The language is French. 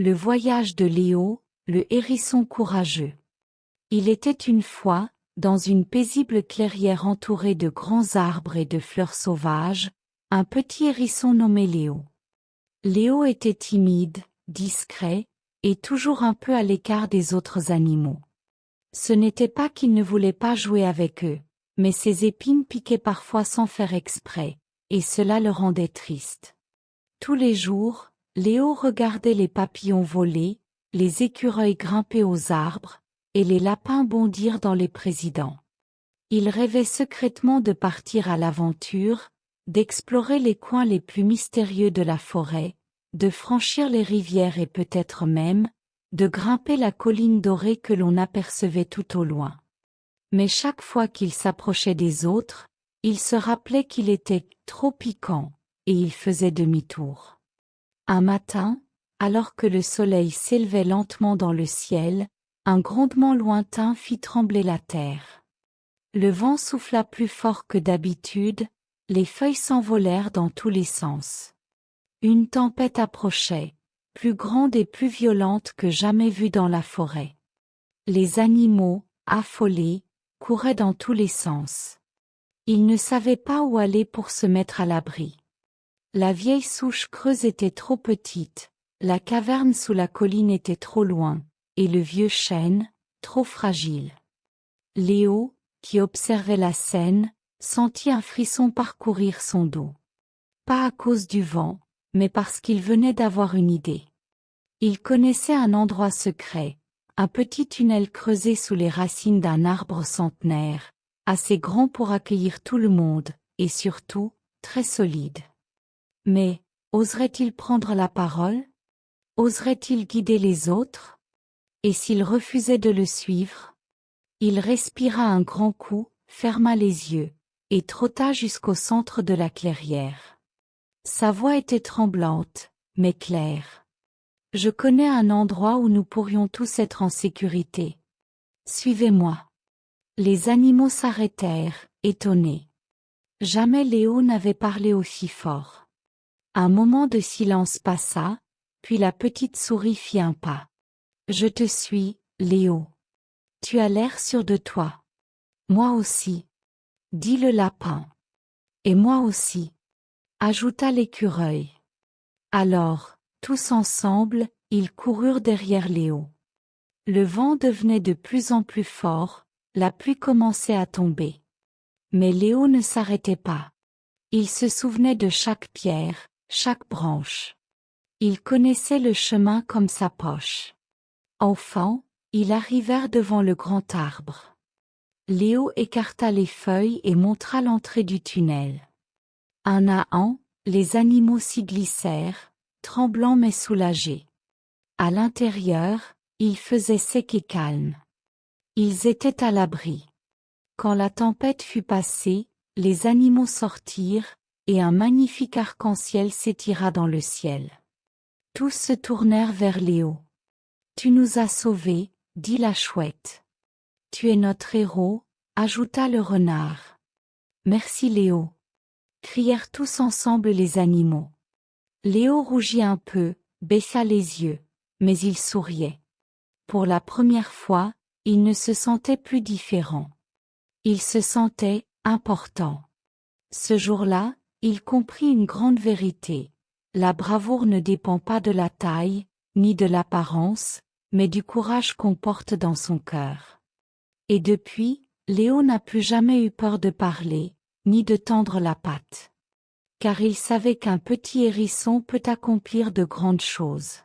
Le voyage de Léo, le hérisson courageux. Il était une fois, dans une paisible clairière entourée de grands arbres et de fleurs sauvages, un petit hérisson nommé Léo. Léo était timide, discret, et toujours un peu à l'écart des autres animaux. Ce n'était pas qu'il ne voulait pas jouer avec eux, mais ses épines piquaient parfois sans faire exprès, et cela le rendait triste. Tous les jours, Léo regardait les papillons voler, les écureuils grimper aux arbres, et les lapins bondir dans les présidents. Il rêvait secrètement de partir à l'aventure, d'explorer les coins les plus mystérieux de la forêt, de franchir les rivières et peut-être même, de grimper la colline dorée que l'on apercevait tout au loin. Mais chaque fois qu'il s'approchait des autres, il se rappelait qu'il était trop piquant, et il faisait demi-tour. Un matin, alors que le soleil s'élevait lentement dans le ciel, un grondement lointain fit trembler la terre. Le vent souffla plus fort que d'habitude, les feuilles s'envolèrent dans tous les sens. Une tempête approchait, plus grande et plus violente que jamais vue dans la forêt. Les animaux, affolés, couraient dans tous les sens. Ils ne savaient pas où aller pour se mettre à l'abri. La vieille souche creuse était trop petite, la caverne sous la colline était trop loin, et le vieux chêne, trop fragile. Léo, qui observait la scène, sentit un frisson parcourir son dos. Pas à cause du vent, mais parce qu'il venait d'avoir une idée. Il connaissait un endroit secret, un petit tunnel creusé sous les racines d'un arbre centenaire, assez grand pour accueillir tout le monde, et surtout, très solide. Mais, oserait-il prendre la parole? Oserait-il guider les autres? Et s'il refusait de le suivre? Il respira un grand coup, ferma les yeux, et trotta jusqu'au centre de la clairière. Sa voix était tremblante, mais claire. « Je connais un endroit où nous pourrions tous être en sécurité. Suivez-moi. » Les animaux s'arrêtèrent, étonnés. Jamais Léo n'avait parlé aussi fort. Un moment de silence passa, puis la petite souris fit un pas. « Je te suis, Léo. Tu as l'air sûr de toi. »« Moi aussi. » dit le lapin. « Et moi aussi. » ajouta l'écureuil. Alors, tous ensemble, ils coururent derrière Léo. Le vent devenait de plus en plus fort, la pluie commençait à tomber. Mais Léo ne s'arrêtait pas. Il se souvenait de chaque pierre, chaque branche. Il connaissait le chemin comme sa poche. Enfin, ils arrivèrent devant le grand arbre. Léo écarta les feuilles et montra l'entrée du tunnel. Un à un, les animaux s'y glissèrent, tremblants mais soulagés. À l'intérieur, il faisait sec et calme. Ils étaient à l'abri. Quand la tempête fut passée, les animaux sortirent, et un magnifique arc-en-ciel s'étira dans le ciel. Tous se tournèrent vers Léo. « Tu nous as sauvés, » dit la chouette. « Tu es notre héros, » ajouta le renard. « Merci Léo » crièrent tous ensemble les animaux. Léo rougit un peu, baissa les yeux, mais il souriait. Pour la première fois, il ne se sentait plus différent. Il se sentait important. Ce jour-là, il comprit une grande vérité. La bravoure ne dépend pas de la taille, ni de l'apparence, mais du courage qu'on porte dans son cœur. Et depuis, Léo n'a plus jamais eu peur de parler, ni de tendre la patte. Car il savait qu'un petit hérisson peut accomplir de grandes choses.